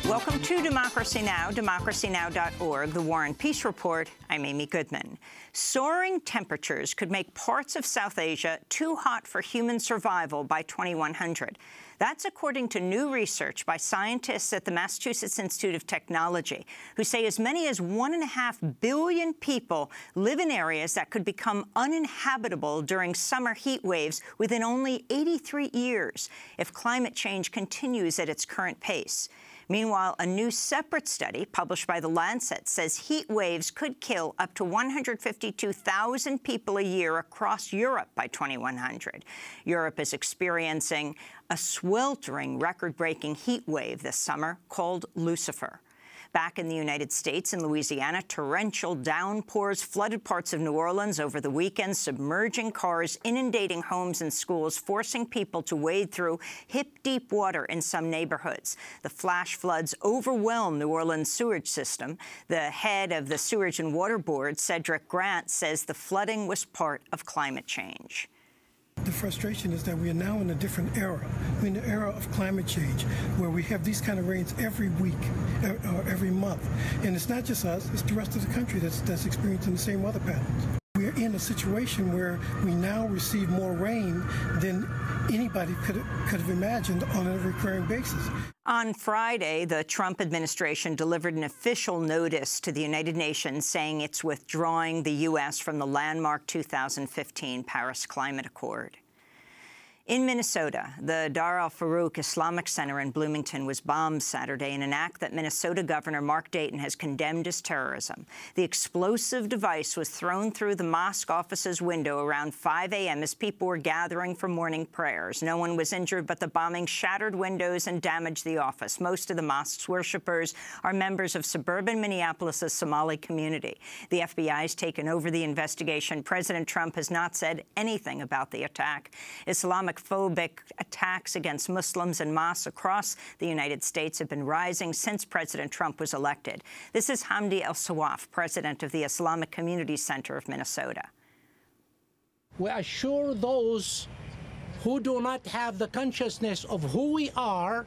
Welcome to Democracy Now!, democracynow.org, the War and Peace Report. I'm Amy Goodman. Soaring temperatures could make parts of South Asia too hot for human survival by 2100. That's according to new research by scientists at the Massachusetts Institute of Technology, who say as many as 1.5 billion people live in areas that could become uninhabitable during summer heat waves within only 83 years if climate change continues at its current pace. Meanwhile, a new separate study published by The Lancet says heat waves could kill up to 152,000 people a year across Europe by 2100. Europe is experiencing a sweltering, record-breaking heat wave this summer called Lucifer. Back in the United States, in Louisiana, torrential downpours flooded parts of New Orleans over the weekend, submerging cars, inundating homes and schools, forcing people to wade through hip-deep water in some neighborhoods. The flash floods overwhelmed New Orleans' sewage system. The head of the Sewage and Water Board, Cedric Grant, says the flooding was part of climate change. The frustration is that we are now in a different era. We're in the era of climate change, where we have these kind of rains every week or every month. And it's not just us, it's the rest of the country that's experiencing the same weather patterns. We're in a situation where we now receive more rain than anybody could have imagined on a recurring basis. On Friday, the Trump administration delivered an official notice to the United Nations saying it's withdrawing the U.S. from the landmark 2015 Paris Climate Accord. In Minnesota, the Dar al-Farouk Islamic Center in Bloomington was bombed Saturday in an act that Minnesota Governor Mark Dayton has condemned as terrorism. The explosive device was thrown through the mosque office's window around 5 a.m. as people were gathering for morning prayers. No one was injured, but the bombing shattered windows and damaged the office. Most of the mosque's worshippers are members of suburban Minneapolis' Somali community. The FBI has taken over the investigation. President Trump has not said anything about the attack. Islamophobic attacks against Muslims and mosques across the United States have been rising since President Trump was elected. This is Hamdi El-Sawaf, president of the Islamic Community Center of Minnesota. We assure those who do not have the consciousness of who we are,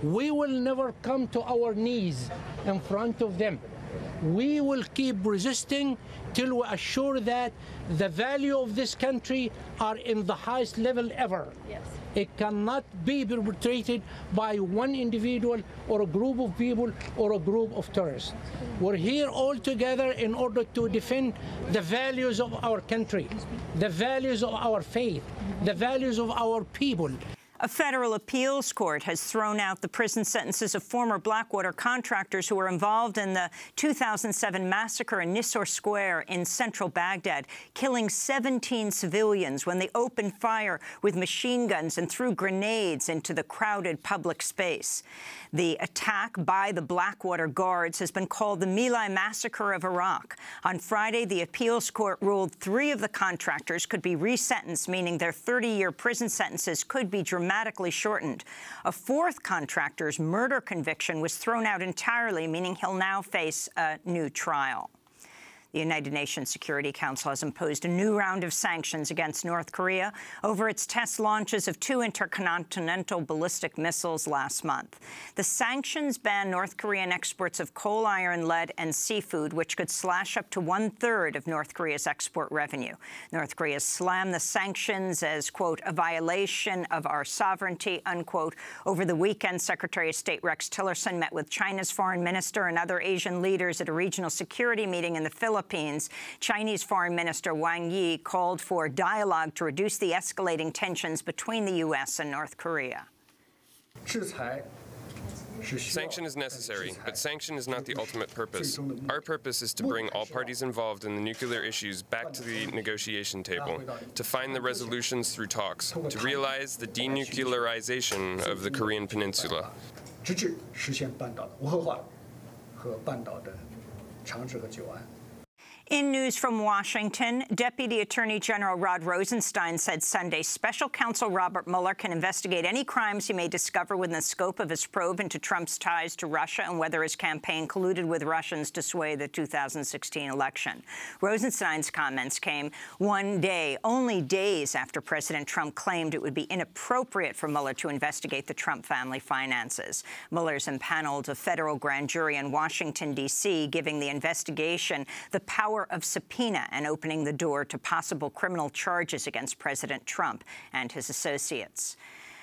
we will never come to our knees in front of them. We will keep resisting till we assure that the value of this country are in the highest level ever. Yes. It cannot be perpetrated by one individual or a group of people or a group of terrorists. We're here all together in order to defend the values of our country, the values of our faith, the values of our people. A federal appeals court has thrown out the prison sentences of former Blackwater contractors who were involved in the 2007 massacre in Nisour Square in central Baghdad, killing 17 civilians when they opened fire with machine guns and threw grenades into the crowded public space. The attack by the Blackwater guards has been called the My Lai Massacre of Iraq. On Friday, the appeals court ruled 3 of the contractors could be resentenced, meaning their 30-year prison sentences could be dramatically shortened. A 4th contractor's murder conviction was thrown out entirely, meaning he'll now face a new trial. The United Nations Security Council has imposed a new round of sanctions against North Korea over its test launches of 2 intercontinental ballistic missiles last month. The sanctions ban North Korean exports of coal, iron, lead, and seafood, which could slash up to 1/3 of North Korea's export revenue. North Korea slammed the sanctions as, quote, a violation of our sovereignty, unquote. Over the weekend, Secretary of State Rex Tillerson met with China's foreign minister and other Asian leaders at a regional security meeting in the Philippines. Chinese Foreign Minister Wang Yi called for dialogue to reduce the escalating tensions between the U.S. and North Korea. Sanction is necessary, but sanction is not the ultimate purpose. Our purpose is to bring all parties involved in the nuclear issues back to the negotiation table, to find the resolutions through talks, to realize the denuclearization of the Korean Peninsula. In news from Washington, Deputy Attorney General Rod Rosenstein said Sunday special counsel Robert Mueller can investigate any crimes he may discover within the scope of his probe into Trump's ties to Russia and whether his campaign colluded with Russians to sway the 2016 election. Rosenstein's comments came only days after President Trump claimed it would be inappropriate for Mueller to investigate the Trump family finances. Mueller's impaneled a federal grand jury in Washington, D.C., giving the investigation the power of subpoena and opening the door to possible criminal charges against President Trump and his associates.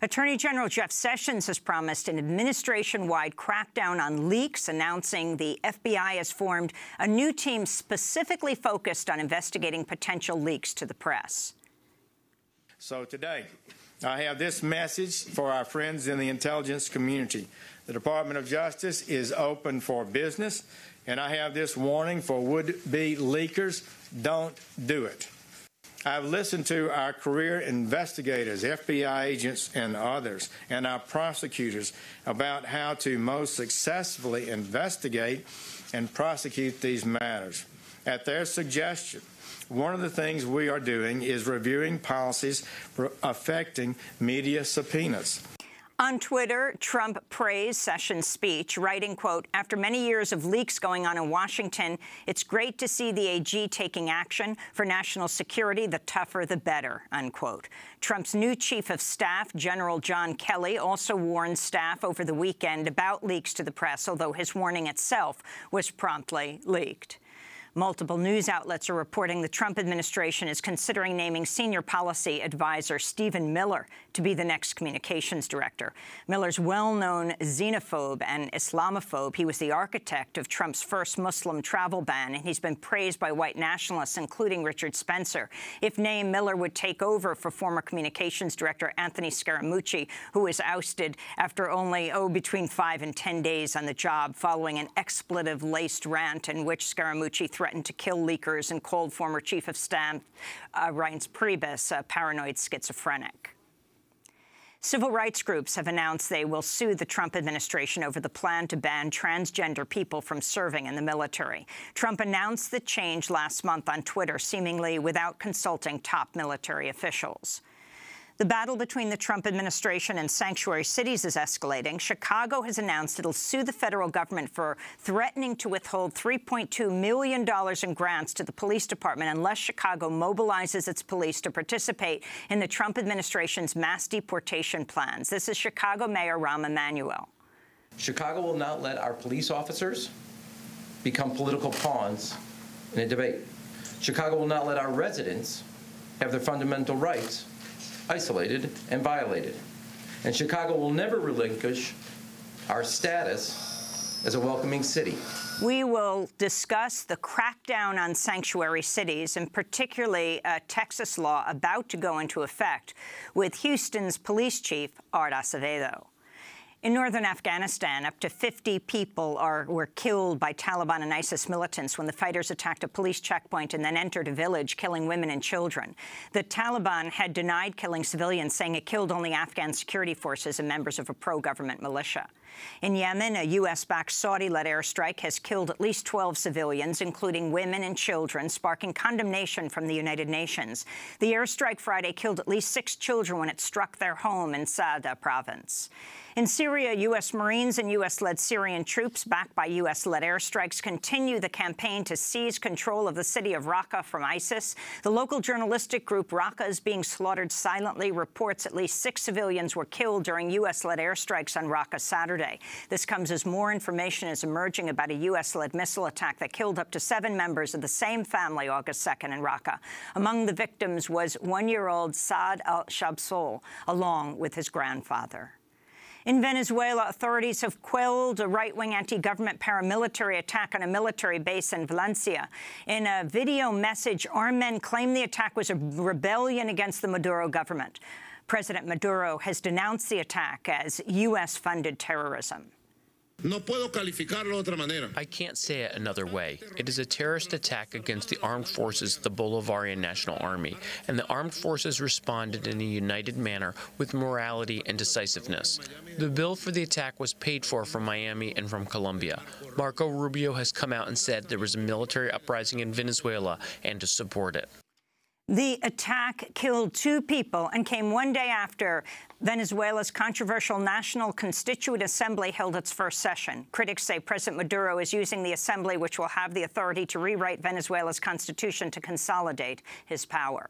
Attorney General Jeff Sessions has promised an administration-wide crackdown on leaks, announcing the FBI has formed a new team specifically focused on investigating potential leaks to the press. So today, I have this message for our friends in the intelligence community. The Department of Justice is open for business, and I have this warning for would-be leakers: don't do it. I've listened to our career investigators, FBI agents and others, and our prosecutors about how to most successfully investigate and prosecute these matters. At their suggestion, one of the things we are doing is reviewing policies affecting media subpoenas. On Twitter, Trump praised Sessions' speech, writing, quote, "After many years of leaks going on in Washington, it's great to see the AG taking action. For national security, the tougher the better," unquote. Trump's new chief of staff, General John Kelly, also warned staff over the weekend about leaks to the press, although his warning itself was promptly leaked. Multiple news outlets are reporting the Trump administration is considering naming senior policy advisor Stephen Miller to be the next communications director. Miller's well-known xenophobe and Islamophobe. He was the architect of Trump's first Muslim travel ban, and he's been praised by white nationalists, including Richard Spencer. If named, Miller would take over for former communications director Anthony Scaramucci, who was ousted after only, between 5 and 10 days on the job following an expletive-laced rant in which Scaramucci threatened to kill leakers and called former Chief of Staff Reince Priebus a paranoid schizophrenic. Civil rights groups have announced they will sue the Trump administration over the plan to ban transgender people from serving in the military. Trump announced the change last month on Twitter, seemingly without consulting top military officials. The battle between the Trump administration and sanctuary cities is escalating. Chicago has announced it'll sue the federal government for threatening to withhold $3.2 million in grants to the police department unless Chicago mobilizes its police to participate in the Trump administration's mass deportation plans. This is Chicago Mayor Rahm Emanuel. Chicago will not let our police officers become political pawns in a debate. Chicago will not let our residents have their fundamental rights isolated and violated. And Chicago will never relinquish our status as a welcoming city. We will discuss the crackdown on sanctuary cities, and particularly a Texas law about to go into effect, with Houston's police chief, Art Acevedo. In northern Afghanistan, up to 50 people were killed by Taliban and ISIS militants when the fighters attacked a police checkpoint and then entered a village, killing women and children. The Taliban had denied killing civilians, saying it killed only Afghan security forces and members of a pro-government militia. In Yemen, a U.S.-backed Saudi-led airstrike has killed at least 12 civilians, including women and children, sparking condemnation from the United Nations. The airstrike Friday killed at least 6 children when it struck their home in Saada province. In Syria, U.S. Marines and U.S.-led Syrian troops, backed by U.S.-led airstrikes, continue the campaign to seize control of the city of Raqqa from ISIS. The local journalistic group Raqqa is being slaughtered silently reports at least 6 civilians were killed during U.S.-led airstrikes on Raqqa Saturday. This comes as more information is emerging about a U.S.-led missile attack that killed up to 7 members of the same family August 2nd in Raqqa. Among the victims was 1-year-old Saad al-Shabsol, along with his grandfather. In Venezuela, authorities have quelled a right-wing anti-government paramilitary attack on a military base in Valencia. In a video message, armed men claim the attack was a rebellion against the Maduro government. President Maduro has denounced the attack as U.S.-funded terrorism. No puedo calificarlo de otra manera. I can't say it another way. It is a terrorist attack against the armed forces of the Bolivarian National Army, and the armed forces responded in a united manner with morality and decisiveness. The bill for the attack was paid for from Miami and from Colombia. Marco Rubio has come out and said there was a military uprising in Venezuela and to support it. The attack killed 2 people and came one day after Venezuela's controversial National Constituent Assembly held its first session. Critics say President Maduro is using the assembly, which will have the authority to rewrite Venezuela's constitution, to consolidate his power.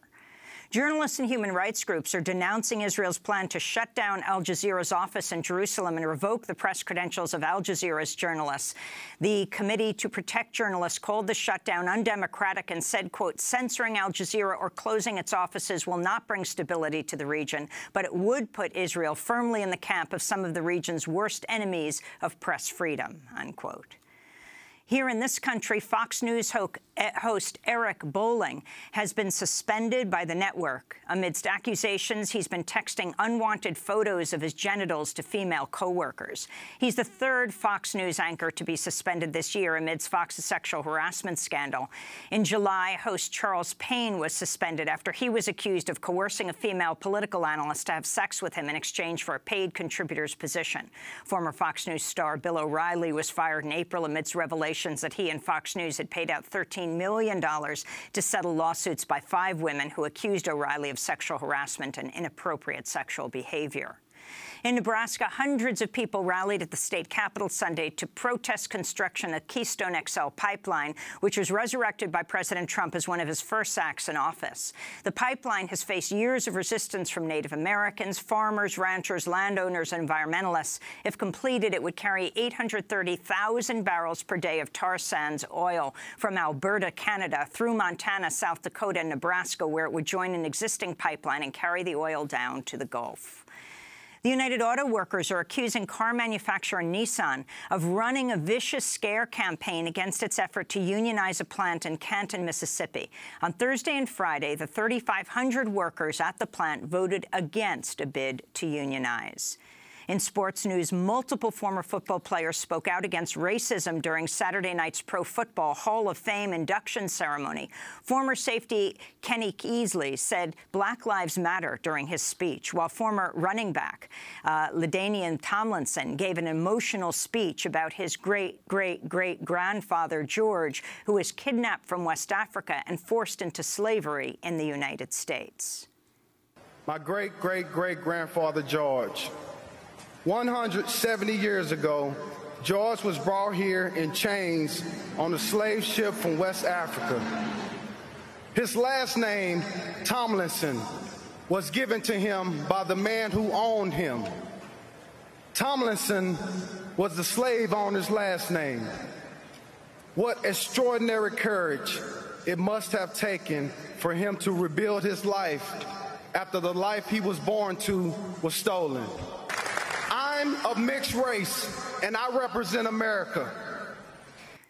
Journalists and human rights groups are denouncing Israel's plan to shut down Al Jazeera's office in Jerusalem and revoke the press credentials of Al Jazeera's journalists. The Committee to Protect Journalists called the shutdown undemocratic and said, quote, censoring Al Jazeera or closing its offices will not bring stability to the region, but it would put Israel firmly in the camp of some of the region's worst enemies of press freedom, unquote. Here in this country, Fox News host Eric Bolling has been suspended by the network amidst accusations he's been texting unwanted photos of his genitals to female co-workers. He's the 3rd Fox News anchor to be suspended this year amidst Fox's sexual harassment scandal. In July, host Charles Payne was suspended after he was accused of coercing a female political analyst to have sex with him in exchange for a paid contributor's position. Former Fox News star Bill O'Reilly was fired in April amidst revelations that he and Fox News had paid out $13 million to settle lawsuits by 5 women who accused O'Reilly of sexual harassment and inappropriate sexual behavior. In Nebraska, hundreds of people rallied at the state capitol Sunday to protest construction of Keystone XL pipeline, which was resurrected by President Trump as one of his first acts in office. The pipeline has faced years of resistance from Native Americans, farmers, ranchers, landowners, and environmentalists. If completed, it would carry 830,000 barrels per day of tar sands oil from Alberta, Canada, through Montana, South Dakota, and Nebraska, where it would join an existing pipeline and carry the oil down to the Gulf. The United Auto Workers are accusing car manufacturer Nissan of running a vicious scare campaign against its effort to unionize a plant in Canton, Mississippi. On Thursday and Friday, the 3,500 workers at the plant voted against a bid to unionize. In sports news, multiple former football players spoke out against racism during Saturday night's Pro Football Hall of Fame induction ceremony. Former safety Kenny Easley said Black Lives Matter during his speech, while former running back LaDainian Tomlinson gave an emotional speech about his great-great-great-grandfather George, who was kidnapped from West Africa and forced into slavery in the United States. My great-great-great-grandfather George. 170 years ago, George was brought here in chains on a slave ship from West Africa. His last name, Tomlinson, was given to him by the man who owned him. Tomlinson was the slave owner's last name. What extraordinary courage it must have taken for him to rebuild his life after the life he was born to was stolen. I'm of mixed race, and I represent America.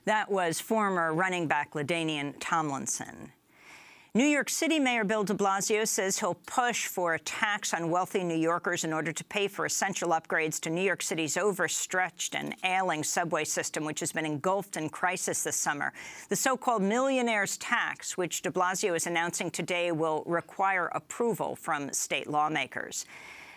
That was former running back LaDainian Tomlinson. New York City Mayor Bill de Blasio says he'll push for a tax on wealthy New Yorkers in order to pay for essential upgrades to New York City's overstretched and ailing subway system, which has been engulfed in crisis this summer. The so-called millionaire's tax, which de Blasio is announcing today, will require approval from state lawmakers.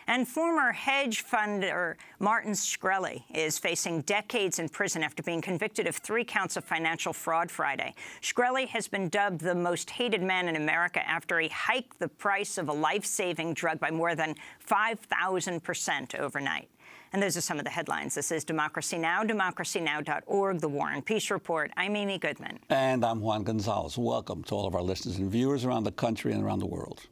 And former hedge funder Martin Shkreli is facing decades in prison after being convicted of 3 counts of financial fraud Friday. Shkreli has been dubbed the most hated man in America after he hiked the price of a life-saving drug by more than 5,000% overnight. And those are some of the headlines. This is Democracy Now!, democracynow.org, The War and Peace Report. I'm Amy Goodman. And I'm Juan Gonzalez. Welcome to all of our listeners and viewers around the country and around the world.